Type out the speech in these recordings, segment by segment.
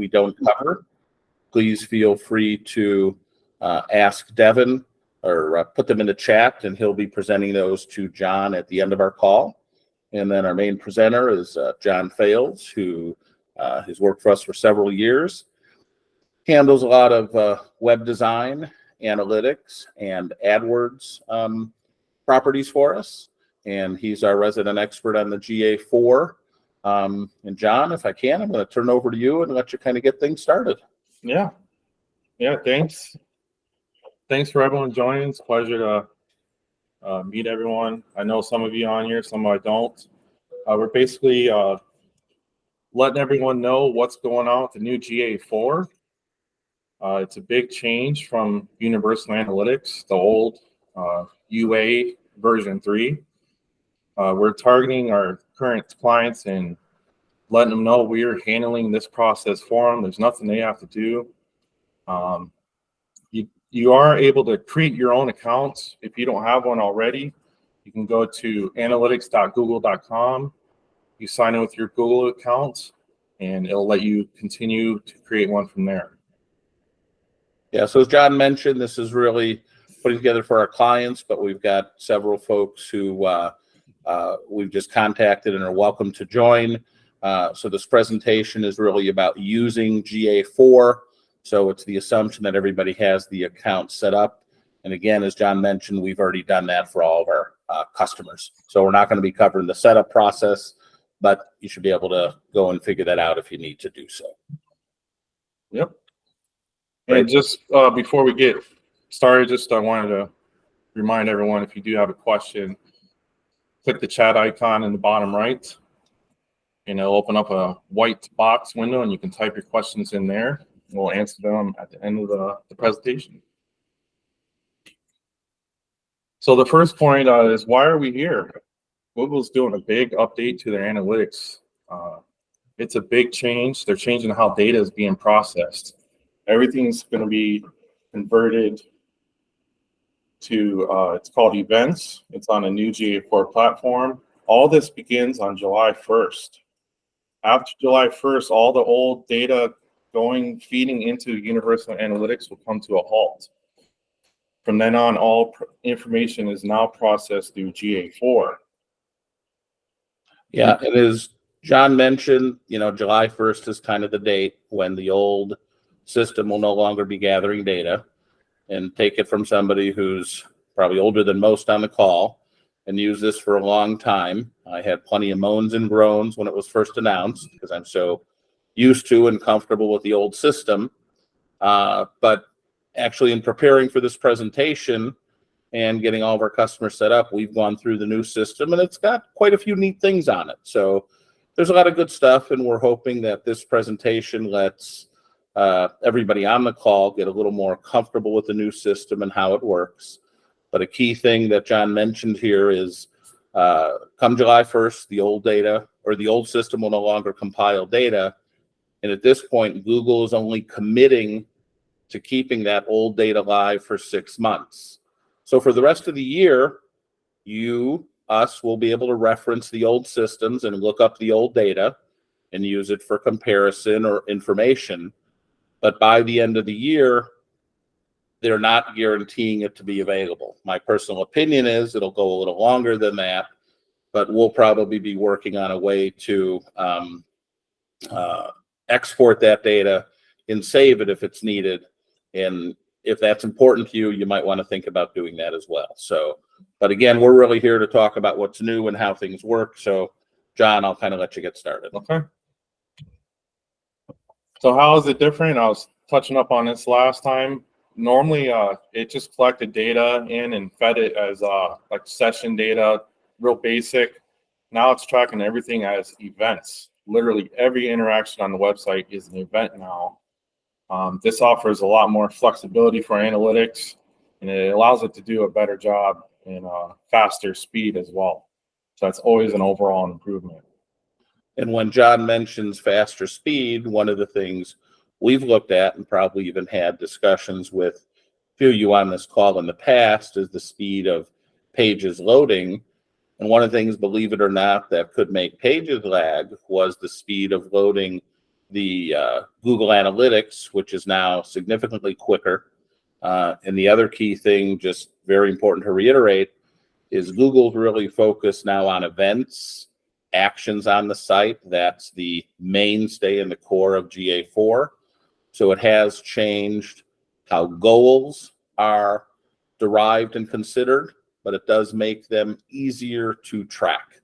we don't cover, please feel free to ask Devin or put them in the chat, and he'll be presenting those to John at the end of our call. And then our main presenter is John Fales, who has worked for us for several years, handles a lot of web design, analytics, and AdWords properties for us. And he's our resident expert on the GA4. And John, if I can, I'm going to turn it over to you and let you kind of get things started. Yeah, thanks. Thanks for everyone joining. It's a pleasure to meet everyone. I know some of you on here, some I don't. We're basically letting everyone know what's going on with the new GA4. It's a big change from Universal Analytics, the old UA version 3. We're targeting our current clients and letting them know we're handling this process for them. There's nothing they have to do. You are able to create your own accounts. If you don't have one already, you can go to analytics.google.com. You sign in with your Google account, and it'll let you continue to create one from there. Yeah, so as John mentioned, this is really putting together for our clients, but we've got several folks who we've just contacted and are welcome to join. So this presentation is really about using GA4. So it's the assumption that everybody has the account set up. And again, as John mentioned, we've already done that for all of our customers. So we're not going to be covering the setup process, but you should be able to go and figure that out if you need to do so. Yep. And just before we get started, I wanted to remind everyone, if you do have a question, click the chat icon in the bottom right, and it'll open up a white box window, and you can type your questions in there. We'll answer them at the end of the presentation. So the first point is, why are we here? Google's doing a big update to their analytics. It's a big change. They're changing how data is being processed. Everything's going to be converted to, it's called events. It's on a new GA4 platform. All this begins on July 1st. After July 1st, all the old data feeding into Universal Analytics will come to a halt. From then on, all information is now processed through GA4. Yeah, and as John mentioned, July 1st is kind of the date when the old system will no longer be gathering data. And take it from somebody who's probably older than most on the call and used this for a long time. I had plenty of moans and groans when it was first announced because I'm so used to and comfortable with the old system. But actually, in preparing for this presentation and getting all of our customers set up, we've gone through the new system, and it's got quite a few neat things on it. So there's a lot of good stuff, and we're hoping that this presentation lets everybody on the call get a little more comfortable with the new system and how it works. But a key thing that John mentioned here is come July 1st, the old data or the old system will no longer compile data. And at this point, Google is only committing to keeping that old data live for 6 months. So for the rest of the year, us will be able to reference the old systems and look up the old data and use it for comparison or information. But by the end of the year, they're not guaranteeing it to be available. My personal opinion is it'll go a little longer than that, but we'll probably be working on a way to export that data and save it if it's needed. And if that's important to you, you might want to think about doing that as well. So, but again, we're really here to talk about what's new and how things work. So, John, I'll kind of let you get started. Okay. So how is it different? I was touching up on this last time. Normally, it just collected data in and fed it as like session data, real basic. Now it's tracking everything as events. Literally every interaction on the website is an event now. This offers a lot more flexibility for analytics, and it allows it to do a better job in faster speed as well. So that's always an overall improvement. And when John mentions faster speed, one of the things we've looked at and probably even had discussions with a few of you on this call in the past is the speed of pages loading. And one of the things, believe it or not, that could make pages lag was the speed of loading the Google Analytics, which is now significantly quicker. And the other key thing, just very important to reiterate, is Google's really focused now on events, actions on the site. That's the mainstay and the core of GA4. So it has changed how goals are derived and considered, but it does make them easier to track,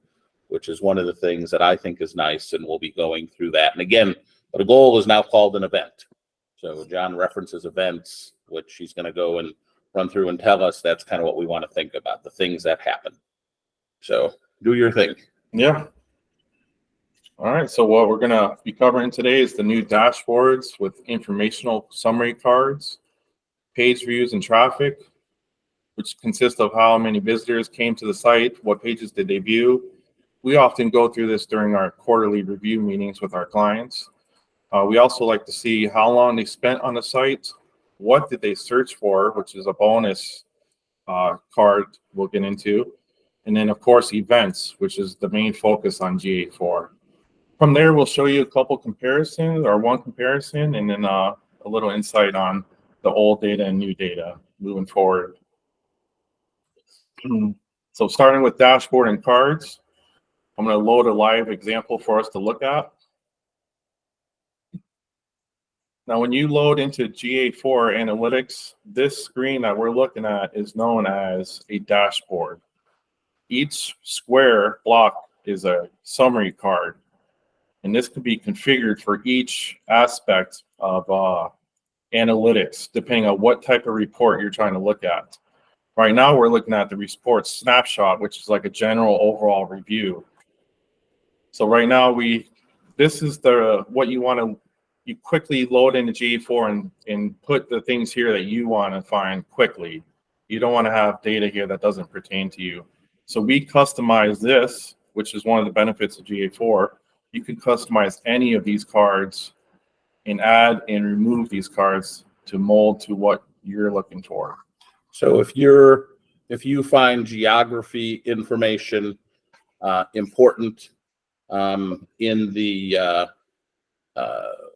which is one of the things that I think is nice, and we'll be going through that. And again, but a goal is now called an event. So John references events, which he's going to go and run through and tell us. That's kind of what we want to think about, the things that happen. So do your thing. Yeah. All right. So what we're going to be covering today is the new dashboards with informational summary cards, page views and traffic, which consist of how many visitors came to the site, what pages did they view. We often go through this during our quarterly review meetings with our clients. We also like to see how long they spent on the site, what did they search for, which is a bonus card we'll get into, and then of course events, which is the main focus on GA4. From there, we'll show you a couple comparisons, or one comparison, and then a little insight on the old data and new data moving forward. So starting with dashboard and cards, I'm going to load a live example for us to look at. Now, when you load into GA4 Analytics, this screen that we're looking at is known as a dashboard. Each square block is a summary card, and this can be configured for each aspect of analytics, depending on what type of report you're trying to look at. Right now, we're looking at the report snapshot, which is like a general overall review. So right now, this is what you want to. You quickly load into GA4 and put the things here that you want to find quickly. You don't want to have data here that doesn't pertain to you. So we customize this, which is one of the benefits of GA4. You can customize any of these cards and add and remove these cards to mold to what you're looking for. So if you find geography information important in the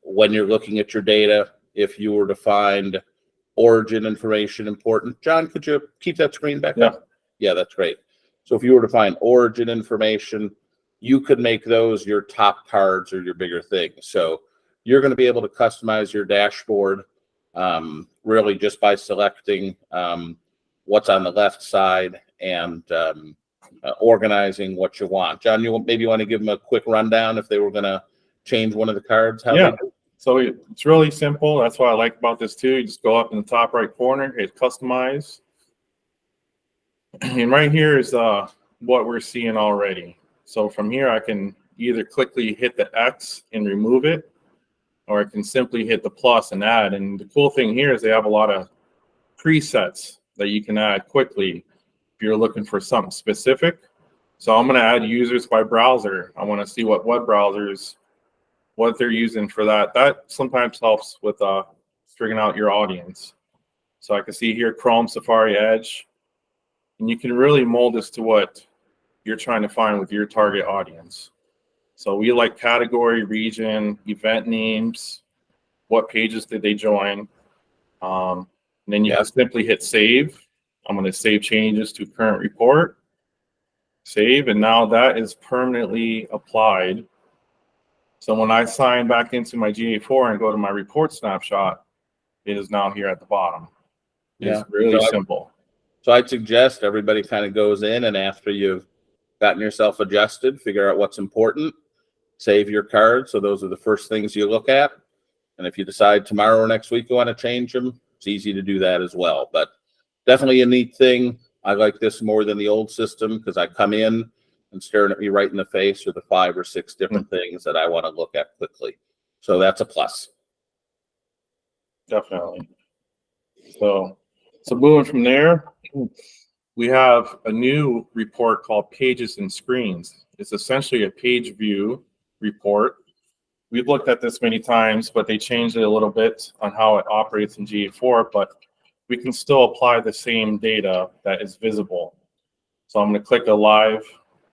when you're looking at your data, if you were to find origin information important, John, could you keep that screen back up? Yeah, that's great. So if you were to find origin information, you could make those your top cards or your bigger things. So you're going to be able to customize your dashboard really just by selecting what's on the left side and organizing what you want. John, you maybe want to give them a quick rundown if they were going to change one of the cards? Yeah. So it's really simple. That's what I like about this too. You just go up in the top right corner, hit customize. And right here is what we're seeing already. So from here, I can either quickly hit the X and remove it, or I can simply hit the plus and add. And the cool thing here is they have a lot of presets that you can add quickly if you're looking for something specific. So I'm going to add users by browser. I want to see what web browsers, what they're using for that. That sometimes helps with figuring out your audience. So I can see here Chrome, Safari, Edge, and you can really mold this to what you're trying to find with your target audience. So we like category, region, event names, what pages did they join. And then you can simply hit save. I'm going to save changes to current report. Save, and now that is permanently applied. So when I sign back into my GA4 and go to my report snapshot, it is now here at the bottom. It's really simple. So I'd suggest everybody kind of goes in, and after you've gotten yourself adjusted, figure out what's important, save your cards. So those are the first things you look at. And if you decide tomorrow or next week you want to change them, it's easy to do that as well. But definitely a neat thing. I like this more than the old system because I come in and staring at me right in the face with the 5 or 6 different things that I want to look at quickly. So that's a plus. Definitely. So moving from there, we have a new report called Pages and Screens. It's essentially a page view report. We've looked at this many times, but they changed it a little bit on how it operates in GA4, but we can still apply the same data that is visible. So I'm going to click a live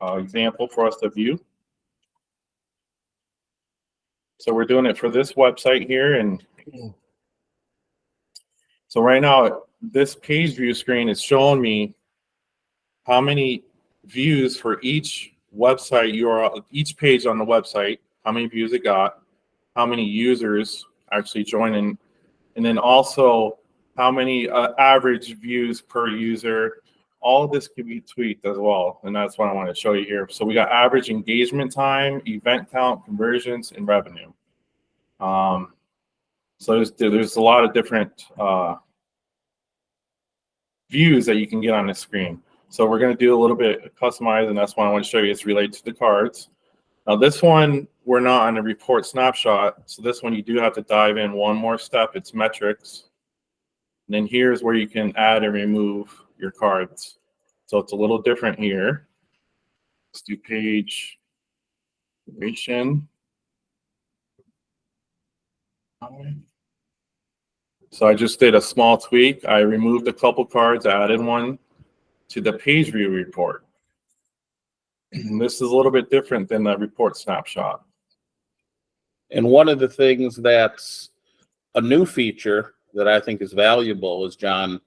example for us to view. So we're doing it for this website here. And so right now, this page view screen is showing me how many views for each website URL, each page on the website, how many views it got, how many users actually joining, and then also how many average views per user. All of this can be tweaked as well, and that's what I want to show you here. So we got average engagement time, event count, conversions, and revenue. So there's a lot of different views that you can get on the screen. So we're going to do a little bit customized, and that's why I want to show you. It's related to the cards. Now this one, we're not on the report snapshot. So this one, you do have to dive in one more step. It's metrics. And then here's where you can add and remove your cards. So it's a little different here. Let's do page duration. So I just did a small tweak. I removed a couple cards, added one to the page view report. And this is a little bit different than the report snapshot. And one of the things that's a new feature that I think is valuable, as John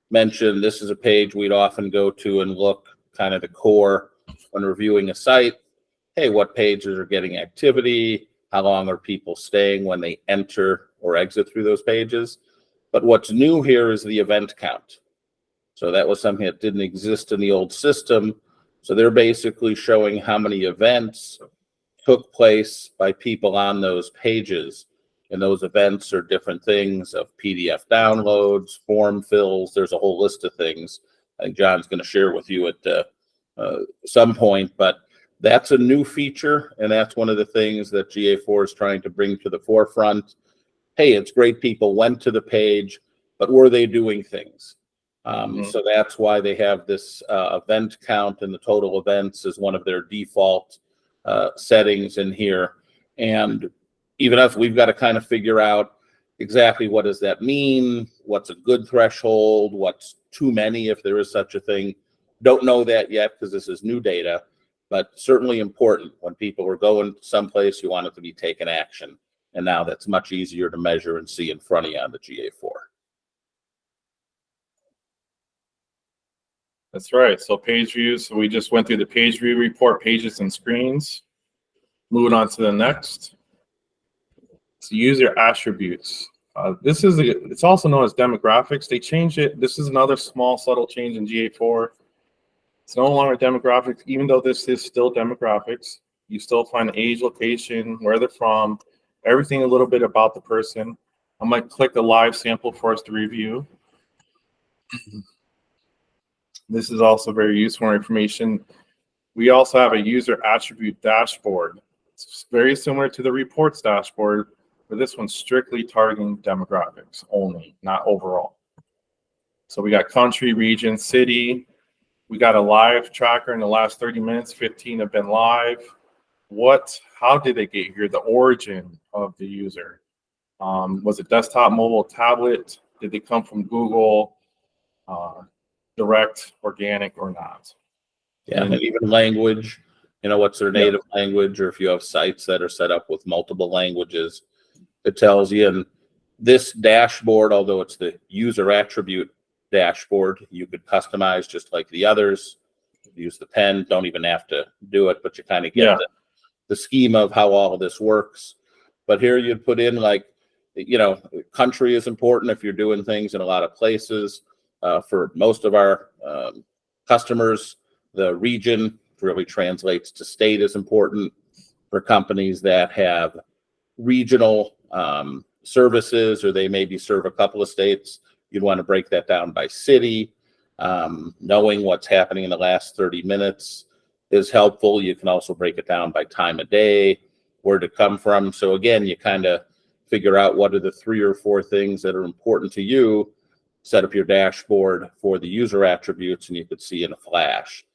mentioned, this is a page we'd often go to and look kind of the core when reviewing a site. Hey, what pages are getting activity? How long are people staying when they enter or exit through those pages? But what's new here is the event count. So that was something that didn't exist in the old system. So they're basically showing how many events took place by people on those pages. And those events are different things of PDF downloads, form fills. There's a whole list of things I think John's going to share with you at some point. But that's a new feature, and that's one of the things that GA4 is trying to bring to the forefront. Hey, it's great people went to the page, but were they doing things? So that's why they have this event count, and the total events is one of their default settings in here. And even us, we've got to kind of figure out exactly what does that mean, what's a good threshold, what's too many if there is such a thing. Don't know that yet because this is new data, but certainly important. When people are going someplace, you want it to be taking action. And now that's much easier to measure and see in front of you on the GA4. That's right. So page views, so we just went through the page view report, pages and screens. Moving on to the next. It's user attributes. It's also known as demographics. They changed it. This is another small, subtle change in GA4. It's no longer demographics, even though this is still demographics. You still find age, location, where they're from, everything a little bit about the person. I'm going to click the live sample for us to review. This is also very useful information. We also have a user attribute dashboard. It's very similar to the reports dashboard, but this one's strictly targeting demographics only, not overall. So we got country, region, city. We got a live tracker in the last 30 minutes, 15 have been live. How did they get here? The origin of the user. Was it desktop, mobile, tablet? Did they come from Google, direct, organic, or not? Yeah, and even language, what's their native language, or if you have sites that are set up with multiple languages, it tells you. And this dashboard, although it's the user attribute dashboard, you could customize just like the others. Use the pen, don't even have to do it, but you kind of get the scheme of how all of this works. But here you'd put in country is important if you're doing things in a lot of places. For most of our customers, the region really translates to state is important. For companies that have regional services, or they maybe serve a couple of states, you'd want to break that down by city. Knowing what's happening in the last 30 minutes is helpful. You can also break it down by time of day, where to come from. So again, you kind of figure out what are the 3 or 4 things that are important to you, set up your dashboard for the user attributes, and you could see in a flash.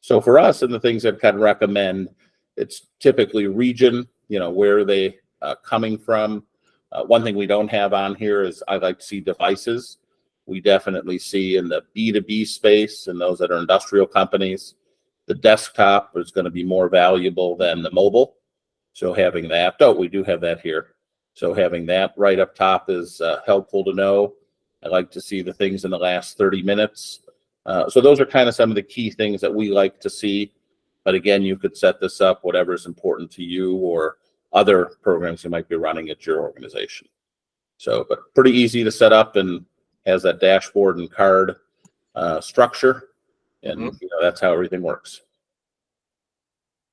So for us, and the things I'd kind of recommend, it's typically region, where are they coming from. One thing we don't have on here is I like to see devices. We definitely see in the B2B space and those that are industrial companies, the desktop is going to be more valuable than the mobile. So having that, oh, we do have that here. So having that right up top is helpful to know. I like to see the things in the last 30 minutes. So those are kind of some of the key things that we like to see. But again, you could set this up, whatever is important to you or other programs you might be running at your organization. So, but pretty easy to set up and has that dashboard and card structure. And that's how everything works.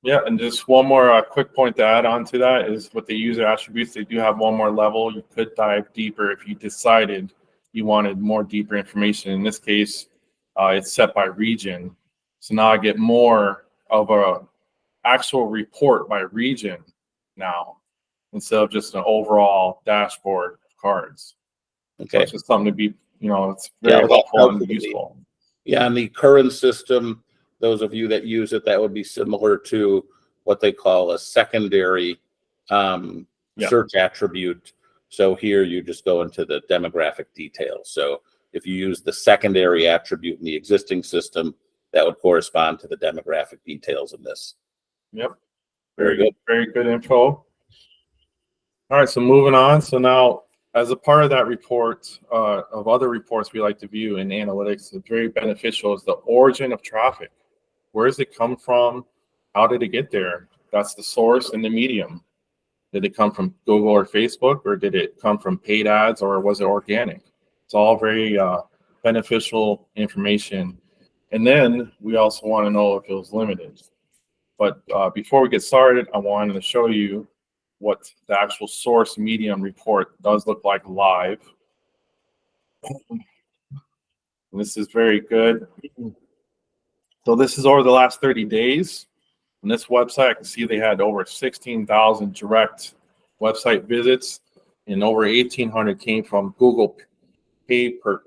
Yeah, and just one more quick point to add on to that is with the user attributes, they do have one more level. You could dive deeper if you decided you wanted more deeper information. In this case, it's set by region. So now I get more of a actual report by region now, instead of just an overall dashboard of cards. Okay. So it's just something to be, it's very helpful and useful. Yeah, on the current system, those of you that use it, that would be similar to what they call a secondary search attribute. So here you just go into the demographic details. So if you use the secondary attribute in the existing system, that would correspond to the demographic details in this. Yep. Very good. Very good info. All right, so moving on. So now, as a part of that report, of other reports we like to view in analytics, it's very beneficial is the origin of traffic. Where does it come from? How did it get there? That's the source and the medium. Did it come from Google or Facebook, or did it come from paid ads, or was it organic? It's all very beneficial information. And then we also want to know if it was limited. But before we get started, I wanted to show you what the actual source medium report does look like live. And this is very good. So this is over the last 30 days. On this website, I can see they had over 16,000 direct website visits, and over 1,800 came from Google pay per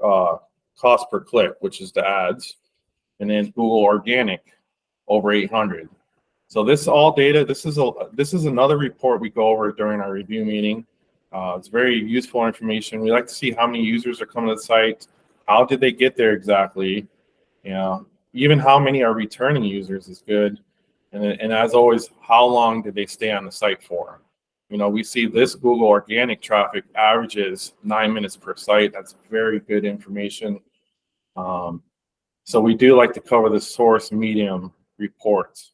cost per click, which is the ads, and then Google organic, over 800. So this all data. This is another report we go over during our review meeting. It's very useful information. We like to see how many users are coming to the site, how did they get there exactly, even how many are returning users is good. And as always, how long did they stay on the site for? We see this Google organic traffic averages 9 minutes per site. That's very good information. So we do like to cover the source medium reports.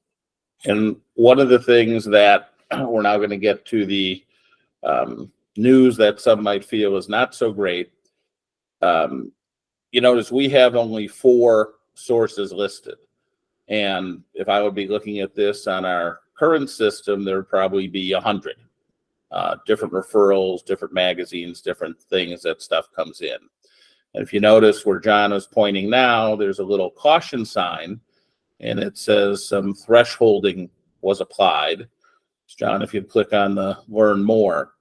And one of the things that we're now going to get to the news that some might feel is not so great. You notice we have only 4 sources listed. And if I would be looking at this on our current system, there would probably be 100 different referrals, different magazines, different things that stuff comes in. And if you notice where John is pointing now, there's a little caution sign, and it says some thresholding was applied. John, if you'd click on the learn more.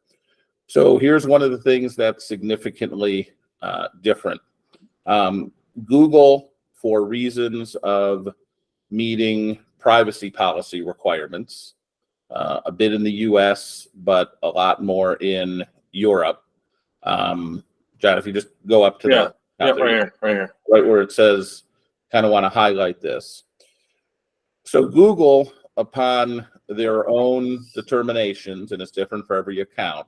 So here's one of the things that's significantly different. Google, for reasons of meeting privacy policy requirements, a bit in the US, but a lot more in Europe. John, if you just go up to right here. Right where it says, kind of want to highlight this. So Google, upon their own determinations, and it's different for every account,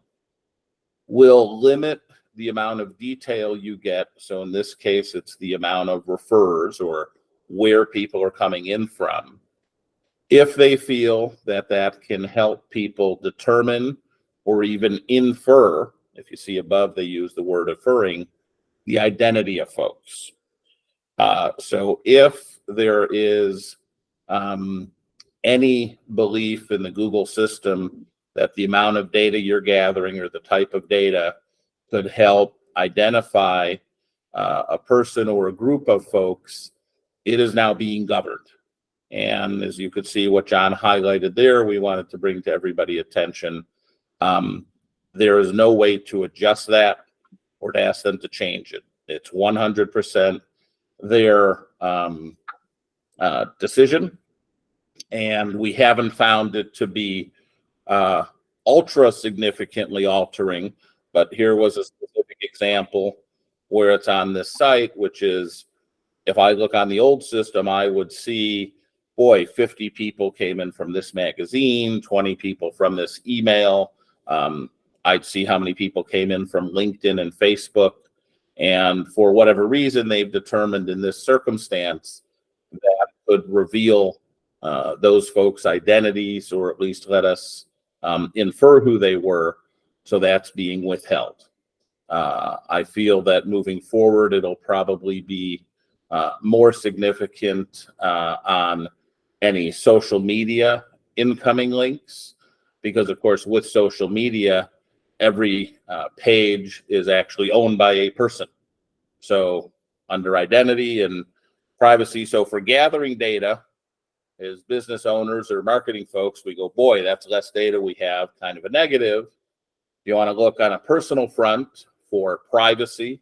will limit the amount of detail you get. So in this case, it's the amount of refers or where people are coming in from, if they feel that that can help people determine or even infer, if you see above they use the word inferring, the identity of folks. So if there is any belief in the Google system that the amount of data you're gathering or the type of data could help identify a person or a group of folks, it is now being governed. And as you could see what John highlighted there, we wanted to bring to everybody attention. There is no way to adjust that or to ask them to change it. It's 100% their decision. And we haven't found it to be ultra significantly altering, but here was a specific example where it's on this site, which is, if I look on the old system, I would see boy, 50 people came in from this magazine, 20 people from this email. I'd see how many people came in from LinkedIn and Facebook. And for whatever reason, they've determined in this circumstance that could reveal those folks' identities, or at least let us infer who they were. So that's being withheld. I feel that moving forward, it'll probably be more significant on any social media incoming links, because of course with social media, every page is actually owned by a person. So under identity and privacy. So for gathering data as business owners or marketing folks, we go, boy, that's less data we have, kind of a negative. You want to look on a personal front for privacy,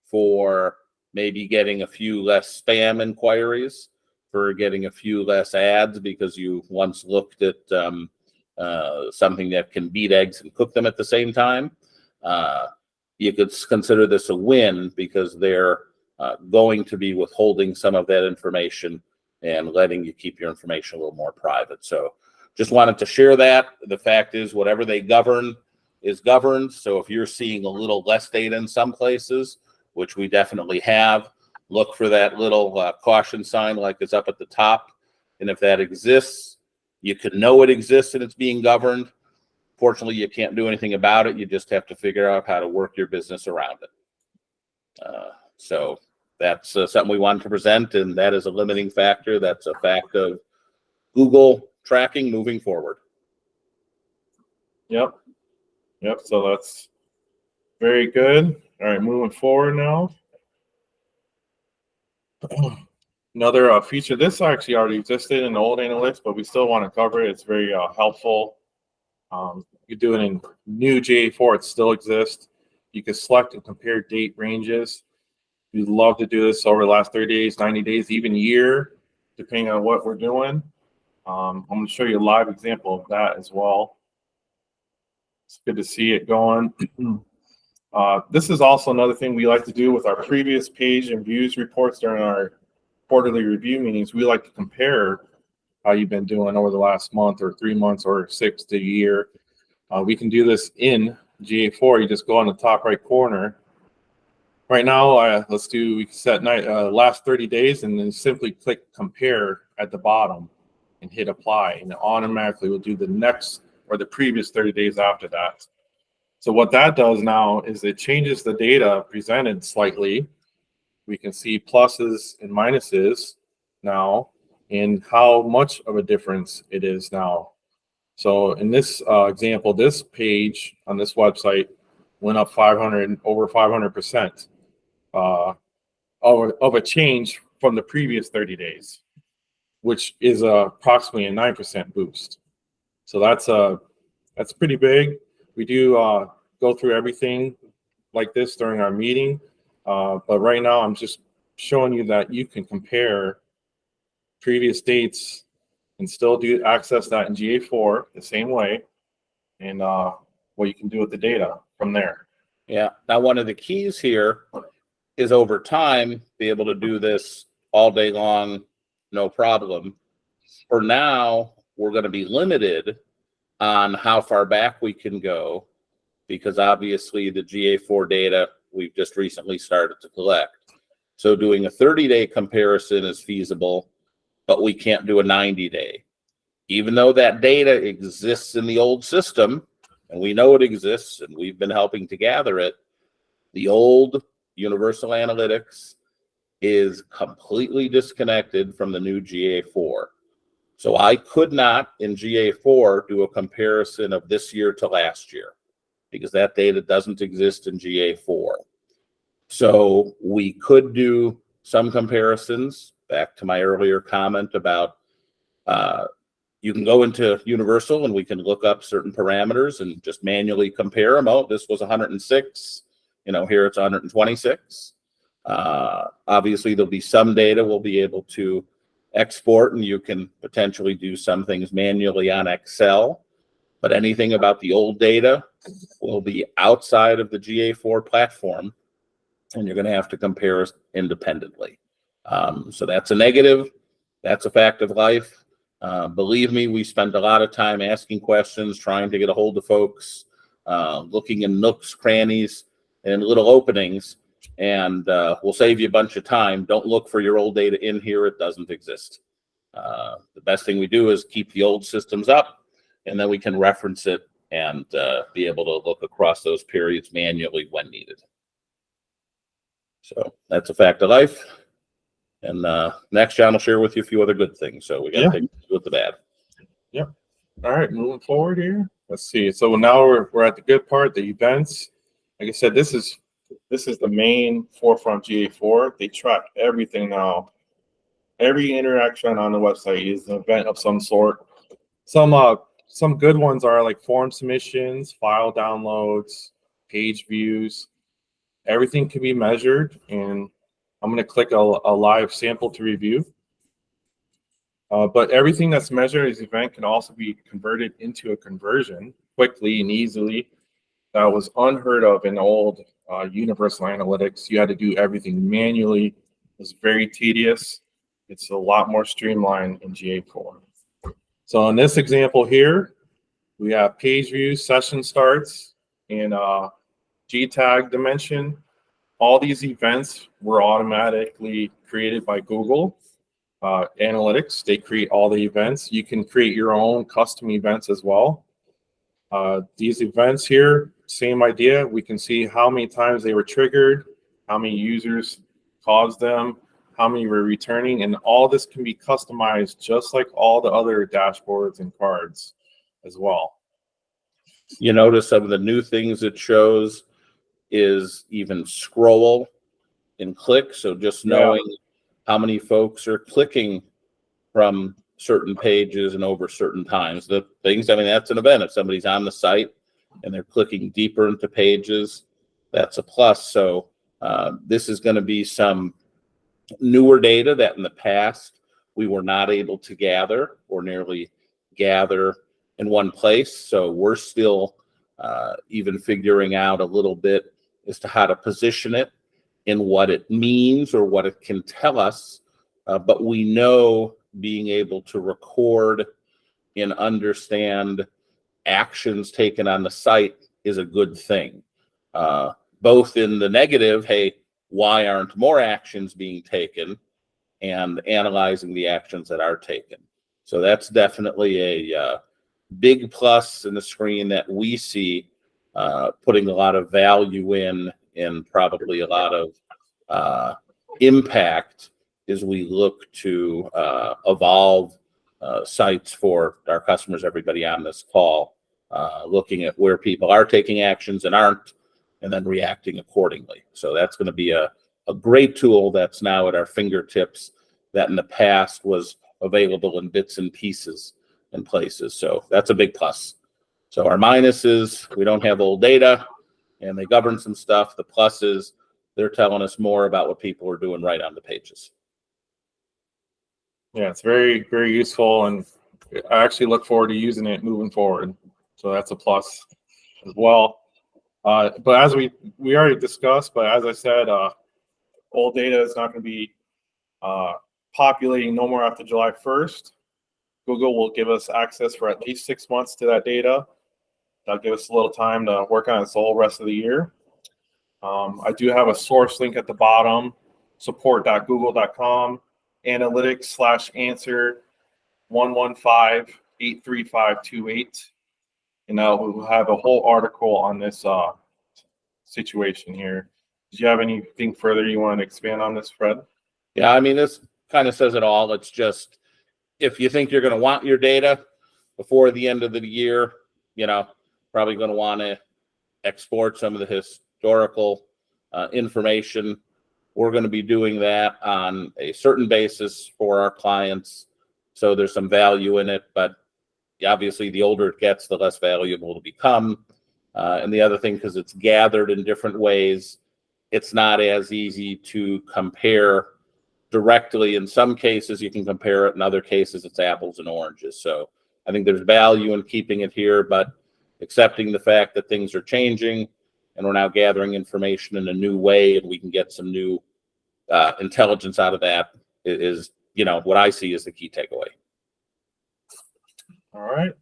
for maybe getting a few less spam inquiries, for getting a few less ads because you once looked at something that can beat eggs and cook them at the same time. You could consider this a win, because they're going to be withholding some of that information and letting you keep your information a little more private. So just wanted to share that. The fact is, whatever they govern is governed. So if you're seeing a little less data in some places, which we definitely have, look for that little caution sign like it's up at the top. And if that exists, you can know it exists and it's being governed. Fortunately, you can't do anything about it. You just have to figure out how to work your business around it. So that's something we wanted to present, and that is a limiting factor. That's a fact of Google tracking moving forward. Yep. So that's very good. All right, moving forward now. Another feature, this actually already existed in the old analytics, but we still want to cover it. It's very helpful. You do it in new GA4, it still exists. You can select and compare date ranges. We'd love to do this over the last 30 days, 90 days, even year, depending on what we're doing. I'm going to show you a live example of that as well. It's good to see it going. This is also another thing we like to do with our previous page and views reports during our quarterly review meetings. We like to compare how you've been doing over the last month or 3 months or 6 to a year. We can do this in GA4. You just go on the top right corner. Right now, we can set last 30 days and then simply click compare at the bottom and hit apply, and it automatically will do the next or the previous 30 days after that. So what that does now is it changes the data presented slightly. We can see pluses and minuses now and how much of a difference it is now. So in this example, this page on this website went up over 500% of a change from the previous 30 days, which is approximately a 9% boost. So that's pretty big. We do go through everything like this during our meeting, but right now I'm just showing you that you can compare previous dates and still do access that in GA4 the same way, and what you can do with the data from there. Yeah. Now, one of the keys here is over time, be able to do this all day long, no problem. For now, we're going to be limited on how far back we can go, because obviously the GA4 data we've just recently started to collect. So doing a 30-day comparison is feasible, but we can't do a 90-day. Even though that data exists in the old system, and we know it exists, and we've been helping to gather it, the old Universal Analytics is completely disconnected from the new GA4. So I could not, in GA4, do a comparison of this year to last year, because that data doesn't exist in GA4. So we could do some comparisons, back to my earlier comment about you can go into Universal and we can look up certain parameters and just manually compare them. Oh, this was 106. Here it's 126. Obviously, there'll be some data we'll be able to export, and you can potentially do some things manually on Excel. But anything about the old data will be outside of the GA4 platform, and you're going to have to compare independently. So that's a negative. that's a fact of life. Believe me, we spend a lot of time asking questions, trying to get a hold of folks, looking in nooks, crannies, and little openings, and we'll save you a bunch of time. Don't look for your old data in here. It doesn't exist. The best thing we do is keep the old systems up, and then we can reference it and be able to look across those periods manually when needed. So that's a fact of life. And next, John will share with you a few other good things. So we got to take it with the bad. Yep. All right, moving forward here. Let's see. So now we're at the good part, the events. Like I said, this is the main forefront GA4. They track everything now. Every interaction on the website is an event of some sort. Some good ones are like form submissions, file downloads, page views. Everything can be measured, and I'm going to click a live sample to review. But everything that's measured as event can also be converted into a conversion quickly and easily. That was unheard of in old universal analytics. You had to do everything manually. It was very tedious. It's a lot more streamlined in GA4. So in this example here, we have page views, session starts, and G-tag dimension. All these events were automatically created by Google Analytics. They create all the events. You can create your own custom events as well. These events here, same idea. We can see how many times they were triggered, how many users caused them, how many were returning, and all this can be customized just like all the other dashboards and cards as well. You notice some of the new things it shows is even scroll and click. So just knowing how many folks are clicking from certain pages and over certain times. The things, I mean, that's an event. If somebody's on the site and they're clicking deeper into pages, that's a plus. So this is going to be some newer data that in the past we were not able to gather or nearly gather in one place. So we're still even figuring out a little bit as to how to position it in what it means or what it can tell us. But we know being able to record and understand actions taken on the site is a good thing. Both in the negative, hey, why aren't more actions being taken, and analyzing the actions that are taken. So that's definitely a big plus in the screen that we see putting a lot of value in and probably a lot of impact as we look to evolve sites for our customers, everybody on this call, looking at where people are taking actions and aren't, and then reacting accordingly. So that's going to be a great tool that's now at our fingertips that in the past was available in bits and pieces in places. So that's a big plus. So our minus is we don't have old data and they govern some stuff. The plus is they're telling us more about what people are doing right on the pages. Yeah, it's very, very useful, and I actually look forward to using it moving forward. So that's a plus as well. But as we already discussed, but as I said, old data is not going to be populating no more after July 1st. Google will give us access for at least 6 months to that data. That'll give us a little time to work on it the whole rest of the year. I do have a source link at the bottom, support.google.com, analytics/answer 115-83528. And we'll have a whole article on this situation here. Did you have anything further you want to expand on this, Fred? Yeah, I mean, this kind of says it all. It's just, if you think you're going to want your data before the end of the year, probably going to want to export some of the historical information. We're going to be doing that on a certain basis for our clients. So there's some value in it, but obviously the older it gets, the less valuable it'll become. And the other thing, because it's gathered in different ways, it's not as easy to compare directly. In some cases, you can compare it. In other cases, it's apples and oranges. So I think there's value in keeping it here, but accepting the fact that things are changing and we're now gathering information in a new way and we can get some new intelligence out of that is what I see is the key takeaway. All right.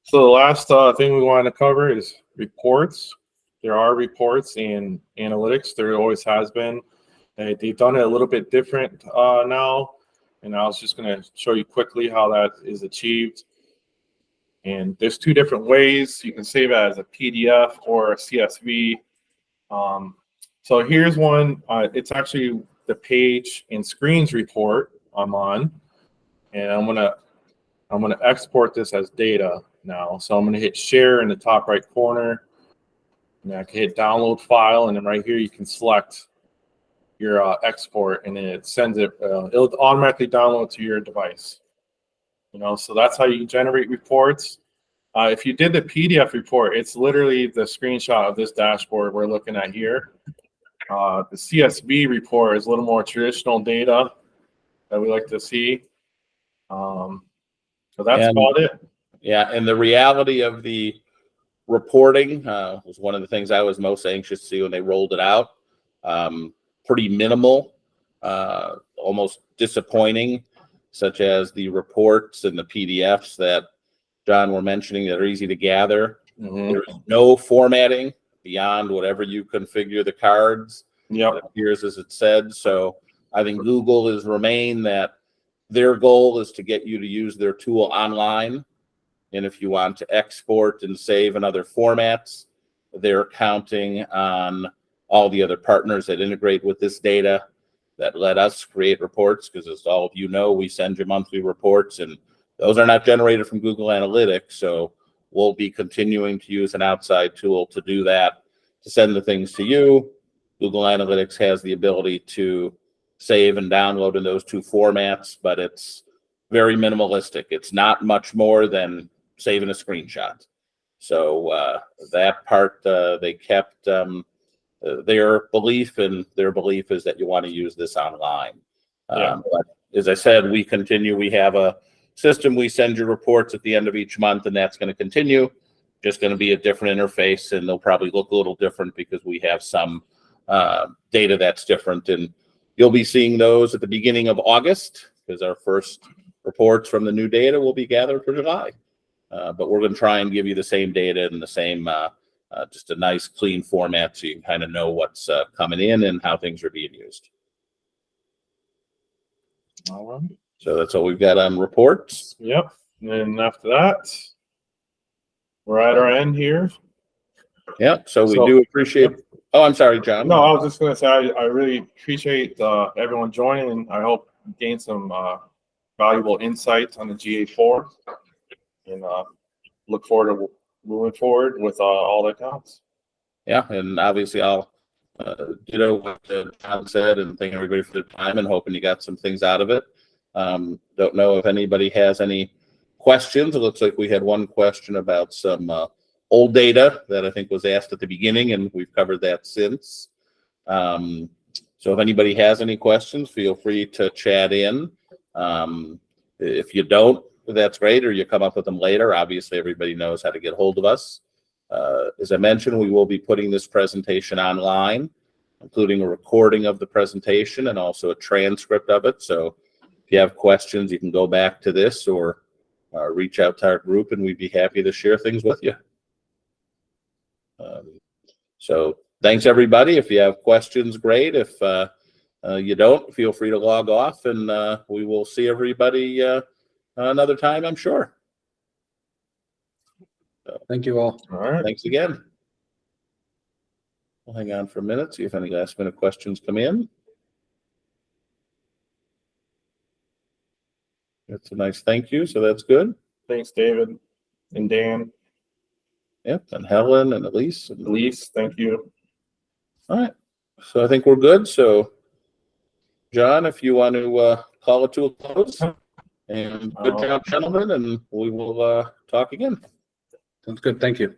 So the last thing we want to cover is reports. There are reports in analytics. There always has been. They've done it a little bit different now. And I was just going to show you quickly how that is achieved. And there's two different ways. You can save it as a PDF or a CSV. So here's one. It's actually the page and screens report I'm on. And I'm gonna export this as data now. So I'm gonna hit share in the top right corner. And I can hit download file, and then right here you can select your export, and then it sends it. It'll automatically download to your device. So that's how you generate reports. If you did the PDF report, it's literally the screenshot of this dashboard we're looking at here. The CSV report is a little more traditional data that we like to see. So that's about it. Yeah, and the reality of the reporting was one of the things I was most anxious to see when they rolled it out. Pretty minimal, almost disappointing, such as the reports and the PDFs that John were mentioning that are easy to gather. There's no formatting beyond whatever you configure the cards. Yep. It appears as it said. So I think Google has remained that their goal is to get you to use their tool online. And if you want to export and save in other formats, they're counting on all the other partners that integrate with this data that let us create reports, because as all of you know, we send you monthly reports, and those are not generated from Google Analytics. So we'll be continuing to use an outside tool to do that, to send the things to you. Google Analytics has the ability to save and download in those two formats, but it's very minimalistic. It's not much more than saving a screenshot. So that part they kept their belief, and their belief is that you want to use this online. But as I said, we continue. We have a system. We send you reports at the end of each month, and that's going to continue. Just going to be a different interface, and they'll probably look a little different because we have some data that's different. And you'll be seeing those at the beginning of August, because our first reports from the new data will be gathered for July. But we're going to try and give you the same data in the same, just a nice clean format, so you can kind of know what's coming in and how things are being used. All right. So that's all we've got on reports. Yep. And then after that, we're at our end here. Yep. So we do appreciate. Oh, I'm sorry, John. No, I was just going to say I really appreciate everyone joining, and I hope you gained some valuable insights on the GA4, and look forward to moving forward with all that counts. Yeah, and obviously I'll what John said, and thank everybody for their time, and hoping you got some things out of it. Don't know if anybody has any questions. It looks like we had one question about some old data that I think was asked at the beginning, and we've covered that since. So if anybody has any questions, feel free to chat in. If you don't, that's great, or you come up with them later. Obviously, everybody knows how to get hold of us. As I mentioned, we will be putting this presentation online, including a recording of the presentation and also a transcript of it. So if you have questions, you can go back to this or reach out to our group, and we'd be happy to share things with you. So thanks, everybody. If you have questions, great. If you don't, feel free to log off, and we will see everybody another time, I'm sure. So, thank you all. All right. Thanks again. We'll hang on for a minute, see if any last-minute questions come in. That's a nice thank you, so that's good. Thanks, David and Dan. Yep, and Helen and Elise. Elise, thank you. All right, so I think we're good. So, John, if you want to call it to a close, and good job, gentlemen, and we will talk again. Sounds good. Thank you.